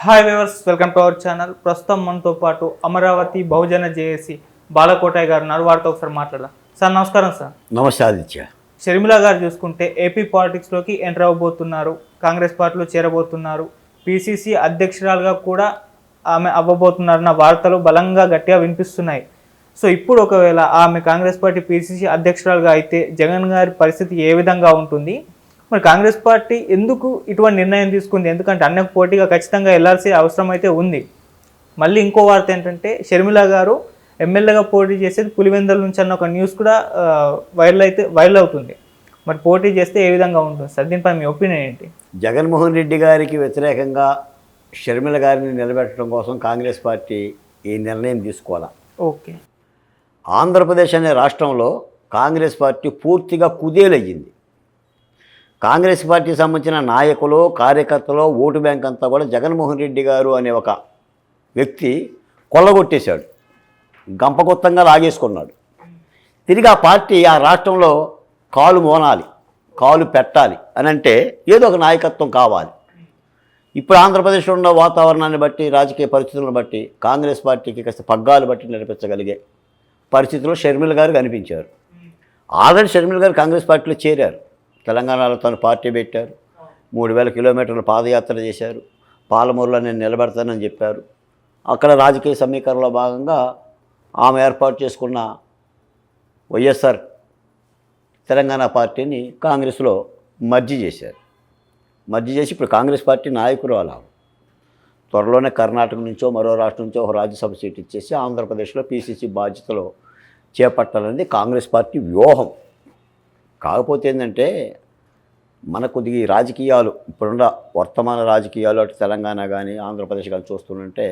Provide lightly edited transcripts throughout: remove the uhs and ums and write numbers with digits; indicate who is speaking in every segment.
Speaker 1: Hi viewers, welcome to our channel. ప్రస్తుతం మనతో పాటు అమరావతి బహుజన జేఏసీ బాలకోటయ్య గారు ఉన్నారు. వారితో ఒకసారి మాట్లాడదాం. సార్ నమస్కారం. సార్
Speaker 2: నమస్తే ఆదిత్య.
Speaker 1: షర్మిల గారు చూసుకుంటే ఏపీ పాలిటిక్స్లోకి ఎంటర్ అవ్వబోతున్నారు, కాంగ్రెస్ పార్టీలో చేరబోతున్నారు, పిసిసి అధ్యక్షురాలుగా కూడా ఆమె అవ్వబోతున్నారన్న వార్తలు బలంగా గట్టిగా వినిపిస్తున్నాయి. సో ఇప్పుడు ఒకవేళ ఆమె కాంగ్రెస్ పార్టీ పిసిసి అధ్యక్షురాలుగా అయితే జగన్ గారి పరిస్థితి ఏ విధంగా ఉంటుంది? మరి కాంగ్రెస్ పార్టీ ఎందుకు ఇటువంటి నిర్ణయం తీసుకుంది? ఎందుకంటే అన్నకు పోటీగా ఖచ్చితంగా వెళ్లాల్సిన అవసరం అయితే ఉంది. మళ్ళీ ఇంకో వార్త ఏంటంటే షర్మిల గారు ఎమ్మెల్యేగా పోటీ చేసేది పులివెందుల నుంచి అన్న ఒక న్యూస్ కూడా వైరల్ అవుతుంది. మరి పోటీ చేస్తే ఏ విధంగా ఉంటుంది సార్? దీనిపై మీ ఒపీనియన్ ఏంటి?
Speaker 2: జగన్మోహన్ రెడ్డి గారికి వ్యతిరేకంగా షర్మిల గారిని నిలబెట్టడం కోసం కాంగ్రెస్ పార్టీ ఈ నిర్ణయం తీసుకోవాలి.
Speaker 1: ఓకే.
Speaker 2: ఆంధ్రప్రదేశ్ అనే రాష్ట్రంలో కాంగ్రెస్ పార్టీ పూర్తిగా కుదేలయ్యింది. కాంగ్రెస్ పార్టీకి సంబంధించిన నాయకులు, కార్యకర్తలు, ఓటు బ్యాంక్ అంతా కూడా జగన్మోహన్ రెడ్డి గారు అనే ఒక వ్యక్తి కొల్లగొట్టేశాడు, గంపగొత్తంగా లాగేసుకున్నాడు. తిరిగి ఆ పార్టీ ఆ రాష్ట్రంలో కాలు మోనాలి, కాలు పెట్టాలి అని అంటే ఏదో ఒక నాయకత్వం కావాలి. ఇప్పుడు ఆంధ్రప్రదేశ్లో ఉన్న వాతావరణాన్ని బట్టి, రాజకీయ పరిస్థితులను బట్టి కాంగ్రెస్ పార్టీకి కాస్త పగ్గాలు బట్టి నడిపించగలిగే పరిస్థితుల్లో షర్మిల గారు కనిపించారు. ఆల్రెడీ షర్మిల గారు కాంగ్రెస్ పార్టీలో చేరారు. తెలంగాణలో తను పార్టీ పెట్టారు, 3000 కిలోమీటర్ల పాదయాత్ర చేశారు, పాలమూరులో నేను నిలబెడతానని చెప్పారు. అక్కడ రాజకీయ సమీకరణలో భాగంగా ఆమె ఏర్పాటు చేసుకున్న వైఎస్ఆర్ తెలంగాణ పార్టీని కాంగ్రెస్లో మర్జీ చేశారు. మర్జీ చేసి ఇప్పుడు కాంగ్రెస్ పార్టీ నాయకురాలు. త్వరలోనే కర్ణాటక నుంచో మరో రాష్ట్రం నుంచో ఒక రాజ్యసభ సీట్ ఇచ్చేసి ఆంధ్రప్రదేశ్లో పిసిసి బాధ్యతలు చేపట్టాలనేది కాంగ్రెస్ పార్టీ వ్యూహం. కాకపోతే ఏంటంటే మన కొద్దిగా ఈ రాజకీయాలు ఇప్పుడున్న వర్తమాన రాజకీయాలు అటు తెలంగాణ కానీ ఆంధ్రప్రదేశ్ కానీ చూస్తుంటే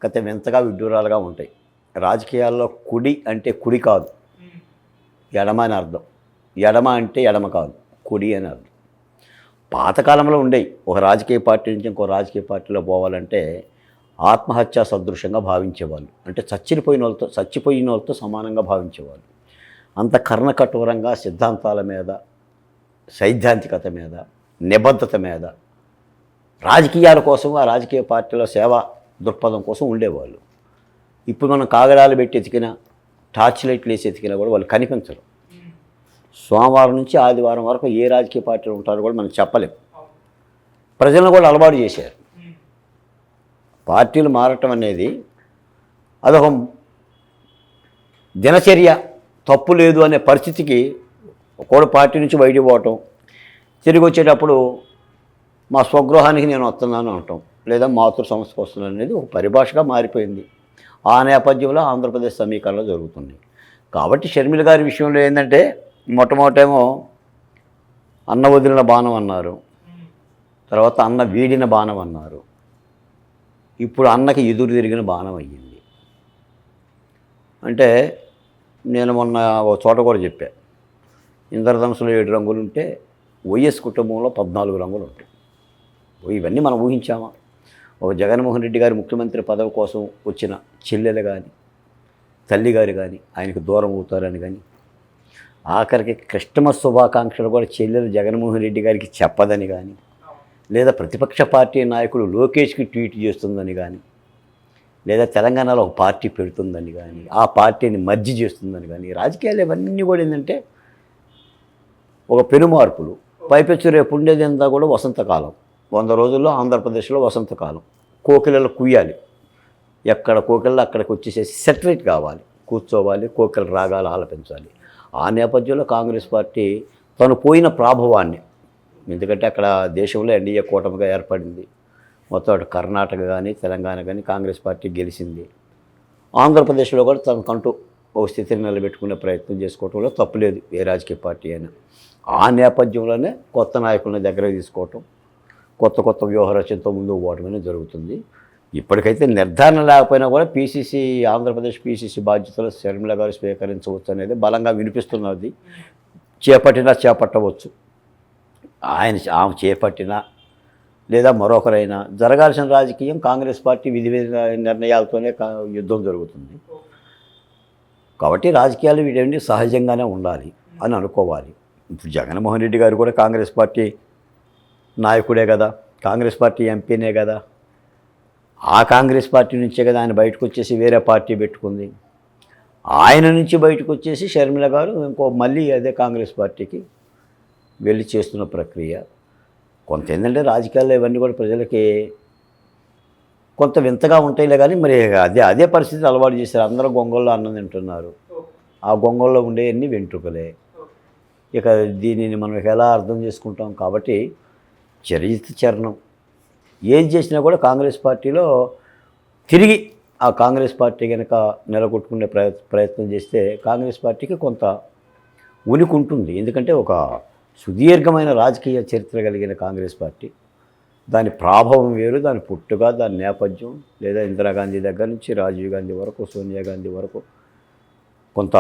Speaker 2: గత వింతగా విడ్డూరాలుగా ఉంటాయి. రాజకీయాల్లో కుడి అంటే కుడి కాదు, ఎడమ అని అర్థం. ఎడమ అంటే ఎడమ కాదు, కుడి అని అర్థం. పాతకాలంలో ఉండేవి. ఒక రాజకీయ పార్టీ నుంచి ఇంకో రాజకీయ పార్టీలో పోవాలంటే ఆత్మహత్యా సదృశ్యంగా భావించేవాళ్ళు. అంటే చచ్చిపోయిన వాళ్ళతో సమానంగా భావించేవాళ్ళు. అంత కర్ణకఠోరంగా సిద్ధాంతాల మీద, సైద్ధాంతికత మీద, నిబద్ధత మీద, రాజకీయాల కోసం, ఆ రాజకీయ పార్టీలో సేవా దృక్పథం కోసం ఉండేవాళ్ళు. ఇప్పుడు మనం కాగడాలు పెట్టి ఎతికినా, టార్చ్ లైట్లు వేసి ఎతికినా కూడా వాళ్ళు కనిపించరు. సోమవారం నుంచి ఆదివారం వరకు ఏ రాజకీయ పార్టీలు ఉంటారో కూడా మనం చెప్పలేం. ప్రజలను కూడా అలవాటు చేశారు. పార్టీలు మారటం అనేది అదొక దినచర్య, తప్పు లేదు అనే పరిస్థితికి ఒకడు పార్టీ నుంచి బయటికి పోవటం, తిరిగి వచ్చేటప్పుడు మా స్వగృహానికి నేను వస్తున్నాను అనటం, లేదా మాతృ సంస్థకు వస్తున్నాను అనేది ఒక పరిభాషగా మారిపోయింది. ఆ నేపథ్యంలో ఆంధ్రప్రదేశ్ సమీకరణలో జరుగుతుంది. కాబట్టి షర్మిల గారి విషయంలో ఏంటంటే మొట్టమొదటేమో అన్న వదిలిన బాణం అన్నారు, తర్వాత అన్న వీడిన బాణం అన్నారు, ఇప్పుడు అన్నకి ఎదురు తిరిగిన బాణం అయ్యింది. అంటే నేను మొన్న ఒక చోట కూడా చెప్పా, ఇంద్రధనుసులో 7 రంగులు ఉంటే వైఎస్ కుటుంబంలో 14 రంగులు ఉంటాయి. ఇవన్నీ మనం ఊహించామా? ఒక జగన్మోహన్ రెడ్డి గారి ముఖ్యమంత్రి పదవి కోసం వచ్చిన చెల్లెలు కానీ, తల్లి గారు కానీ ఆయనకు దూరం అవుతారని కానీ, ఆఖరికి క్రిస్టమస్ శుభాకాంక్షలు కూడా చెల్లెలు జగన్మోహన్ రెడ్డి గారికి చెప్పదని కానీ, లేదా ప్రతిపక్ష పార్టీ నాయకుడు లోకేష్కి ట్వీట్ చేస్తుందని కానీ, లేదా తెలంగాణలో ఒక పార్టీ పెడుతుందని కానీ, ఆ పార్టీని మర్జీ చేస్తుందని కానీ, రాజకీయాలు ఇవన్నీ కూడా ఏంటంటే ఒక పెనుమార్పులు. పైపెచ్చు రేపు ఉండేది అంతా కూడా వసంతకాలం. 100 రోజుల్లో ఆంధ్రప్రదేశ్లో వసంతకాలం. కోకిలలు కుయ్యాలి, ఎక్కడ కోకిళ్ళు అక్కడికి వచ్చేసేసి సెటరేట్ కావాలి, కూర్చోవాలి, కోకిల రాగాలు ఆలపించాలి. ఆ నేపథ్యంలో కాంగ్రెస్ పార్టీ తను పోయిన ప్రాభవాన్ని, ఎందుకంటే అక్కడ దేశంలో ఎన్డీఏ కూటమిగా ఏర్పడింది, మొత్తం అటు కర్ణాటక కానీ తెలంగాణ కానీ కాంగ్రెస్ పార్టీ గెలిచింది. ఆంధ్రప్రదేశ్లో కూడా తనకంటూ ఒక స్థితిని నిలబెట్టుకునే ప్రయత్నం చేసుకోవటంలో తప్పులేదు ఏ రాజకీయ పార్టీ అయినా. ఆ నేపథ్యంలోనే కొత్త నాయకులను దగ్గరకు తీసుకోవటం, కొత్త వ్యూహరచనతో ముందుకు పోవటం అనేది జరుగుతుంది. ఇప్పటికైతే నిర్ధారణ లేకపోయినా కూడా ఆంధ్రప్రదేశ్ పిసిసి బాధ్యతలు షర్మిల గారు స్వీకరించవచ్చు అనేది బలంగా వినిపిస్తున్నది. చేపట్టవచ్చు. ఆమె చేపట్టినా లేదా మరొకరైనా జరగాల్సిన రాజకీయం కాంగ్రెస్ పార్టీ విధి నిర్ణయాలతోనే యుద్ధం జరుగుతుంది. కాబట్టి రాజకీయాలు వీటండి సహజంగానే ఉండాలి అని అనుకోవాలి. ఇప్పుడు జగన్మోహన్ రెడ్డి గారు కూడా కాంగ్రెస్ పార్టీ నాయకుడే కదా, కాంగ్రెస్ పార్టీ ఎంపీనే కదా, ఆ కాంగ్రెస్ పార్టీ నుంచే కదా ఆయన బయటకు వచ్చేసి వేరే పార్టీ పెట్టుకుంది. ఆయన నుంచి బయటకు వచ్చేసి షర్మిల గారు మళ్ళీ అదే కాంగ్రెస్ పార్టీకి వెళ్ళి చేస్తున్న ప్రక్రియ. కొంత ఏంటంటే రాజకీయాల్లో ఇవన్నీ కూడా ప్రజలకి కొంత వింతగా ఉంటాయిలే, కానీ మరి అదే పరిస్థితి అలవాటు చేశారు. అందరూ గొంగల్లో అన్నం తింటున్నారు. ఆ గొంగల్లో ఉండేవన్నీ వెంట్రుకలే. ఇక దీనిని మనం ఎలా అర్థం చేసుకుంటాం? కాబట్టి చరిత్ర చరణం ఏది చేసినా కూడా కాంగ్రెస్ పార్టీలో తిరిగి ఆ కాంగ్రెస్ పార్టీ కనుక నిలగొట్టుకునే ప్రయత్నం చేస్తే కాంగ్రెస్ పార్టీకి కొంత ఉనికి ఉంటుంది. ఎందుకంటే ఒక సుదీర్ఘమైన రాజకీయ చరిత్ర కలిగిన కాంగ్రెస్ పార్టీ, దాని ప్రభావం వేరు, దాని పుట్టుక, దాని నేపథ్యం, లేదా ఇందిరాగాంధీ దగ్గర నుంచి రాజీవ్ గాంధీ వరకు, సోనియా గాంధీ వరకు కొంత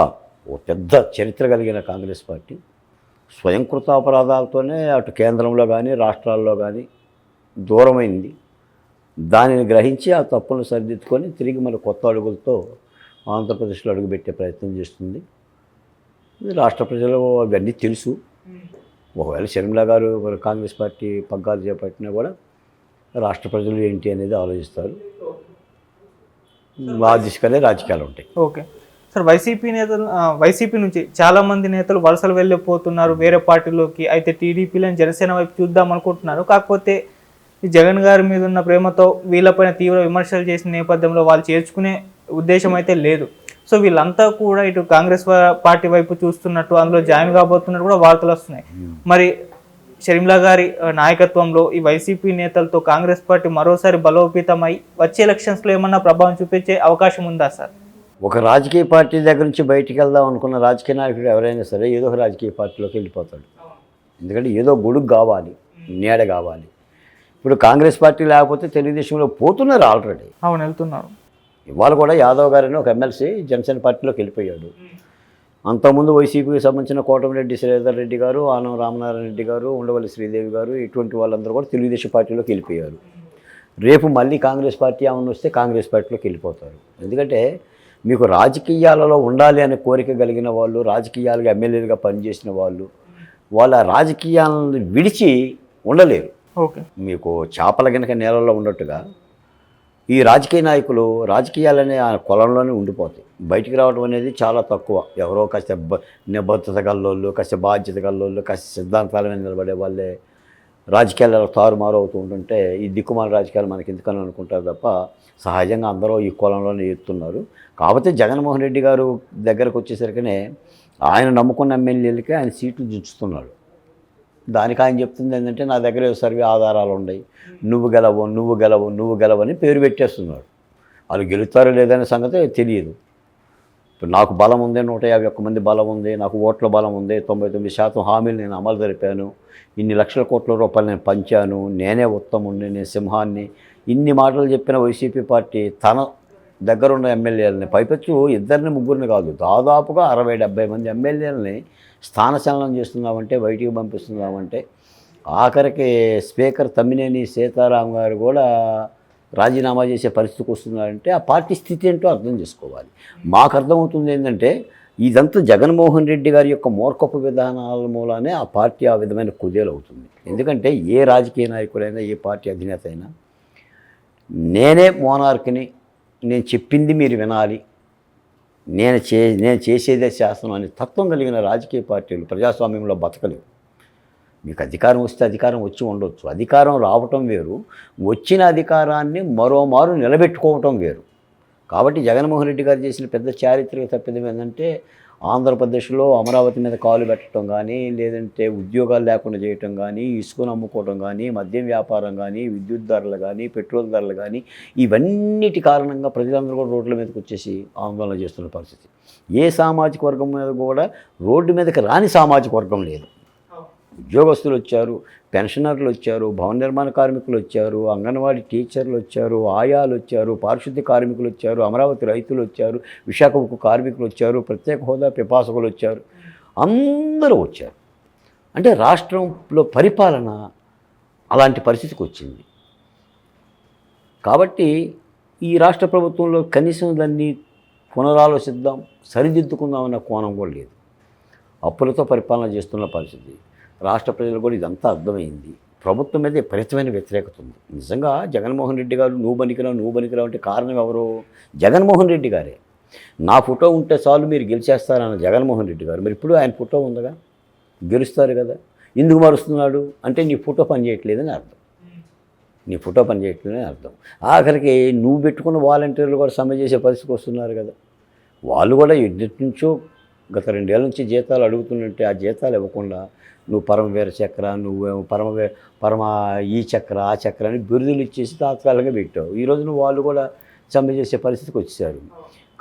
Speaker 2: ఓ పెద్ద చరిత్ర కలిగిన కాంగ్రెస్ పార్టీ స్వయంకృతాపరాధాలతోనే అటు కేంద్రంలో కానీ రాష్ట్రాల్లో కానీ దూరమైంది. దానిని గ్రహించి ఆ తప్పులను సరిదిద్దుకొని తిరిగి మన కొత్త అడుగులతో ఆంధ్రప్రదేశ్లో అడుగుపెట్టే ప్రయత్నం చేస్తుంది. రాష్ట్ర ప్రజలు అవన్నీ తెలుసు. ఒకవేళ షర్మిల గారు కాంగ్రెస్ పార్టీ పగ్గాలు చేపట్టినా కూడా రాష్ట్ర ప్రజలు ఏంటి అనేది ఆలోచిస్తారు. ఆ దిశగానే రాజకీయాలు ఉంటాయి.
Speaker 1: ఓకే సార్, వైసీపీ నుంచి చాలామంది నేతలు వలసలు వెళ్ళిపోతున్నారు వేరే పార్టీలోకి. అయితే టీడీపీలను జనసేన వైపు చూద్దాం అనుకుంటున్నారు. కాకపోతే ఈ జగన్ గారి మీద ఉన్న ప్రేమతో వీళ్ళపైన తీవ్ర విమర్శలు చేసిన నేపథ్యంలో వాళ్ళు చేర్చుకునే ఉద్దేశం అయితే లేదు. సో వీళ్ళంతా కూడా ఇటు కాంగ్రెస్ పార్టీ వైపు చూస్తున్నట్టు, అందులో జాయిన్ కాబోతున్నట్టు కూడా వార్తలు వస్తున్నాయి. మరి షర్మిల గారి నాయకత్వంలో ఈ వైసీపీ నేతలతో కాంగ్రెస్ పార్టీ మరోసారి బలోపేతమై వచ్చే ఎలక్షన్స్లో ఏమన్నా ప్రభావం చూపించే అవకాశం ఉందా సార్?
Speaker 2: ఒక రాజకీయ పార్టీ దగ్గర నుంచి బయటికి వెళ్దాం అనుకున్న రాజకీయ నాయకుడు ఎవరైనా సరే ఏదో ఒక రాజకీయ పార్టీలోకి వెళ్ళిపోతాడు. ఎందుకంటే ఏదో గొడుగు కావాలి, నీడ కావాలి. ఇప్పుడు కాంగ్రెస్ పార్టీ లేకపోతే తెలుగుదేశంలో పోతున్నారు ఆల్రెడీ.
Speaker 1: అవును, వెళ్తున్నారు.
Speaker 2: ఇవాళ కూడా యాదవ్ గారిని ఒక ఎమ్మెల్సీ జనసేన పార్టీలోకి వెళ్ళిపోయాడు. అంతకుముందు వైసీపీకి సంబంధించిన కోటమిరెడ్డి శ్రీధర్ రెడ్డి గారు, ఆనం రామనారాయణ రెడ్డి గారు, ఉండవల్లి శ్రీదేవి గారు, ఇటువంటి వాళ్ళందరూ కూడా తెలుగుదేశం పార్టీలోకి వెళ్ళిపోయారు. రేపు మళ్ళీ కాంగ్రెస్ పార్టీ ఏమన్నా వస్తే కాంగ్రెస్ పార్టీలోకి వెళ్ళిపోతారు. ఎందుకంటే మీకు రాజకీయాలలో ఉండాలి అనే కోరిక కలిగిన వాళ్ళు, రాజకీయాలుగా ఎమ్మెల్యేలుగా పనిచేసిన వాళ్ళు, వాళ్ళ రాజకీయాలను విడిచి ఉండలేరు.
Speaker 1: ఓకే,
Speaker 2: మీకు చేపల కనుక నేలలో ఉన్నట్టుగా ఈ రాజకీయ నాయకులు రాజకీయాలనే ఆ కొలంలోనే ఉండిపోతాయి. బయటికి రావడం అనేది చాలా తక్కువ. ఎవరో కాస్త నిబద్ధత గల్లోళ్ళు, కాస్త బాధ్యత గల్లోళ్ళు, కాస్త సిద్ధాంతాల మీద నిలబడే వాళ్ళే రాజకీయాలు తారుమారు అవుతూ ఉంటుంటే ఈ దిక్కుమాల రాజకీయాలు మనకి ఎందుకని అనుకుంటారు తప్ప సహజంగా అందరూ ఈ కోలంలోనే ఎత్తున్నారు. కాకపోతే జగన్మోహన్ రెడ్డి గారు దగ్గరకు వచ్చేసరికనే ఆయన నమ్ముకున్న ఎమ్మెల్యేలకి ఆయన సీట్లు దించుతున్నాడు. దానికి ఆయన చెప్తుంది ఏంటంటే నా దగ్గర సర్వే ఆధారాలు ఉన్నాయి, నువ్వు గెలవని పేరు పెట్టేస్తున్నాడు. వాళ్ళు గెలుస్తారో లేదనే సంగతి తెలియదు. ఇప్పుడు నాకు బలం ఉంది, 151 మంది బలం ఉంది, నాకు ఓట్ల బలం ఉంది, 99% హామీలు నేను అమలు జరిపాను, ఇన్ని లక్షల కోట్ల రూపాయలు నేను పంచాను, నేనే ఉత్తముణ్ణి, నేను సింహాన్ని, ఇన్ని మాటలు చెప్పిన వైసీపీ పార్టీ తన దగ్గరున్న ఎమ్మెల్యేలని, పైపెచ్చు ఇద్దరిని ముగ్గురిని కాదు, దాదాపుగా 60-70 మంది ఎమ్మెల్యేలని స్థానచలనం చేస్తున్నామంటే, బయటికి పంపిస్తున్నామంటే, ఆఖరికి స్పీకర్ తమ్మినేని సీతారాం గారు కూడా రాజీనామా చేసే పరిస్థితికి వస్తున్నారంటే ఆ పార్టీ స్థితి ఏంటో అర్థం చేసుకోవాలి. మాకు అర్థమవుతుంది ఏంటంటే ఇదంతా జగన్మోహన్ రెడ్డి గారి యొక్క మూర్ఖపు విధానాల మూలానే ఆ పార్టీ ఆ విధమైన కుదేలు అవుతుంది. ఎందుకంటే ఏ రాజకీయ నాయకుడైనా, ఏ పార్టీ అధినేత అయినా నేనే మోనార్క్ని, నేను చెప్పింది మీరు వినాలి, నేను చేసేదే శాసనం అనే తత్వం కలిగిన రాజకీయ పార్టీలు ప్రజాస్వామ్యంలో బతకలేవు. మీకు అధికారం వస్తే అధికారం వచ్చి ఉండొచ్చు, అధికారం రావటం వేరు, వచ్చిన అధికారాన్ని మరోమారు నిలబెట్టుకోవటం వేరు. కాబట్టి జగన్మోహన్ రెడ్డి గారు చేసిన పెద్ద చారిత్రక తప్పిదం ఏంటంటే ఆంధ్రప్రదేశ్లో అమరావతి మీద కాలు పెట్టడం కానీ, లేదంటే ఉద్యోగాలు లేకుండా చేయటం కానీ, ఇసుకను అమ్ముకోవడం కానీ, మద్యం వ్యాపారం కానీ, విద్యుత్ ధరలు కానీ, పెట్రోల్ ధరలు కానీ, ఇవన్నిటి కారణంగా ప్రజలందరూ కూడా రోడ్ల మీదకి వచ్చేసి ఆందోళన చేస్తున్న పరిస్థితి. ఏ సామాజిక వర్గం మీద కూడా రోడ్డు మీదకి రాని సామాజిక వర్గం లేదు. ఉద్యోగస్తులు వచ్చారు, పెన్షనర్లు వచ్చారు, భవన నిర్మాణ కార్మికులు వచ్చారు, అంగన్వాడీ టీచర్లు వచ్చారు, ఆయాలు వచ్చారు, పారిశుద్ధ్య కార్మికులు వచ్చారు, అమరావతి రైతులు వచ్చారు, విశాఖ ఉక్కు కార్మికులు వచ్చారు, ప్రత్యేక హోదా పిపాసకులు వచ్చారు, అందరూ వచ్చారు. అంటే రాష్ట్రంలో పరిపాలన అలాంటి పరిస్థితికి వచ్చింది. కాబట్టి ఈ రాష్ట్ర ప్రభుత్వంలో కనీసం దాన్ని పునరాలోచిద్దాం, సరిదిద్దుకుందాం అన్న కోణం కూడా లేదు. అప్పులతో పరిపాలన చేస్తున్న పరిస్థితి. రాష్ట్ర ప్రజలు కూడా ఇదంతా అర్థమైంది. ప్రభుత్వం మీద విపరీతమైన వ్యతిరేకత ఉంది. నిజంగా జగన్మోహన్ రెడ్డి గారు నువ్వు పనికిరావు అంటే కారణం ఎవరు? జగన్మోహన్ రెడ్డి గారే. నా ఫోటో ఉంటే చాలు మీరు గెలిచేస్తారన్న జగన్మోహన్ రెడ్డి గారు. మరి ఇప్పుడు ఆయన ఫోటో ఉందిగా, గెలుస్తారు కదా. ఎందుకు మారుస్తున్నాడు అంటే నీ ఫోటో పనిచేయట్లేదని అర్థం. నీ ఫోటో పనిచేయట్లేదని అర్థం. ఆఖరికి నువ్వు పెట్టుకున్న వాలంటీర్లు కూడా సమ్మె చేసే పరిస్థితికి వస్తున్నారు కదా. వాళ్ళు కూడా ఎన్నిటి నుంచో గత 2 ఏళ్ళ నుంచి జీతాలు అడుగుతుంటే ఆ జీతాలు ఇవ్వకుండా నువ్వు పరమవీర చక్ర, నువ్వేమో పరమ ఈ చక్ర ఆ చక్ర అని బిరుదులు ఇచ్చేసి తాత్కాలికంగా పెట్టావు. ఈరోజు నువ్వు వాళ్ళు కూడా సమ్మె చేసే పరిస్థితికి వచ్చేసారు.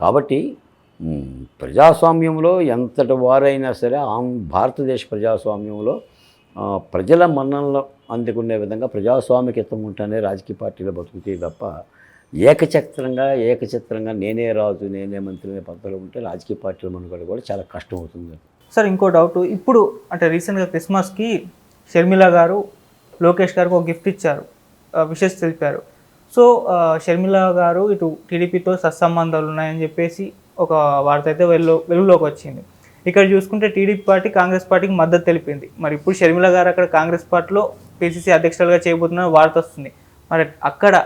Speaker 2: కాబట్టి ప్రజాస్వామ్యంలో ఎంతటి వారైనా సరే భారతదేశ ప్రజాస్వామ్యంలో ప్రజల మన్ననలు అందుకునే విధంగా ప్రజాస్వామికత్వం ఉంటేనే రాజకీయ పార్టీలు బతుకుతాయి తప్ప ఏకచిత్రంగా నేనే రాజు నేనే మంత్రి అనే పద్ధతిలో ఉంటే రాజకీయ పార్టీల మనుగడ కూడా చాలా కష్టం అవుతుంది.
Speaker 1: సార్ ఇంకో డౌట్, ఇప్పుడు అంటే రీసెంట్గా క్రిస్మస్కి షర్మిల గారు లోకేష్ గారికి ఒక గిఫ్ట్ ఇచ్చారు, విషెస్ తెలిపారు. సో షర్మిల గారు ఇటు టీడీపీతో సత్సంబంధాలు ఉన్నాయని చెప్పేసి ఒక వార్త అయితే వెలుగులోకి వచ్చింది. ఇక్కడ చూసుకుంటే టీడీపీ పార్టీ కాంగ్రెస్ పార్టీకి మద్దతు తెలిపింది. మరి ఇప్పుడు షర్మిల గారు అక్కడ కాంగ్రెస్ పార్టీలో పిసిసి అధ్యక్షులుగా చేయబోతున్న వార్త వస్తుంది. మరి అక్కడ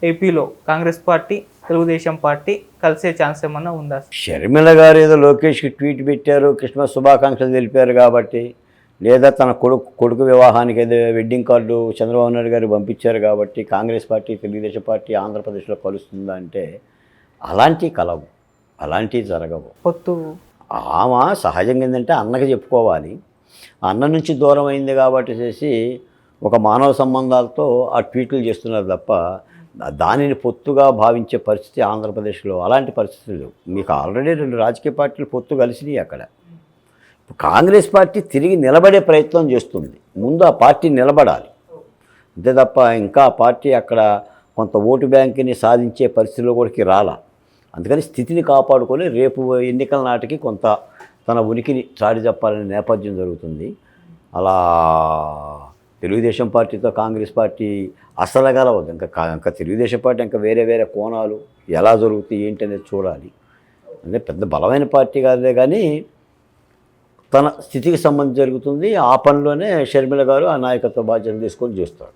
Speaker 1: ఏపీలో కాంగ్రెస్ పార్టీ తెలుగుదేశం పార్టీ కలిసే ఛాన్స్ ఏమన్నా ఉందా?
Speaker 2: షర్మిల గారు ఏదో లోకేష్కి ట్వీట్ పెట్టారు, క్రిస్మస్ శుభాకాంక్షలు తెలిపారు కాబట్టి, లేదా తన కొడుకు వివాహానికి ఏదో వెడ్డింగ్ కార్డు చంద్రబాబు నాయుడు గారు పంపించారు కాబట్టి కాంగ్రెస్ పార్టీ తెలుగుదేశం పార్టీ ఆంధ్రప్రదేశ్లో కలుస్తుందా అంటే అలాంటివి కలవు, అలాంటివి జరగవు.
Speaker 1: పొత్తు
Speaker 2: ఆమె సహజంగా ఏంటంటే అన్నకి చెప్పుకోవాలి. అన్న నుంచి దూరం అయింది కాబట్టి చేసి ఒక మానవ సంబంధాలతో ఆ ట్వీట్లు చేస్తున్నారు తప్ప దానిని పొత్తుగా భావించే పరిస్థితి ఆంధ్రప్రదేశ్లో అలాంటి పరిస్థితులు లేవు. మీకు ఆల్రెడీ 2 రాజకీయ పార్టీలు పొత్తు కలిసినాయి అక్కడ. కాంగ్రెస్ పార్టీ తిరిగి నిలబడే ప్రయత్నం చేస్తుంది. ముందు ఆ పార్టీ నిలబడాలి అంతే తప్ప ఇంకా ఆ పార్టీ అక్కడ కొంత ఓటు బ్యాంకుని సాధించే పరిస్థితిలో కూడా రాలా. అందుకని స్థితిని కాపాడుకొని రేపు ఎన్నికల నాటికి కొంత తన ఉనికిని చాటి చెప్పాలనే నేపథ్యం జరుగుతుంది. అలా తెలుగుదేశం పార్టీతో కాంగ్రెస్ పార్టీ అసలు కలవదు. ఇంకా తెలుగుదేశం పార్టీ ఇంకా వేరే కోణాలు ఎలా జరుగుతాయి ఏంటి అనేది చూడాలి. అంటే పెద్ద బలమైన పార్టీ కాదే కానీ తన స్థితికి సంబంధించి జరుగుతుంది. ఆ పనిలోనే షర్మిల గారు ఆ నాయకత్వ బాధ్యతలు తీసుకొని చేస్తాడు.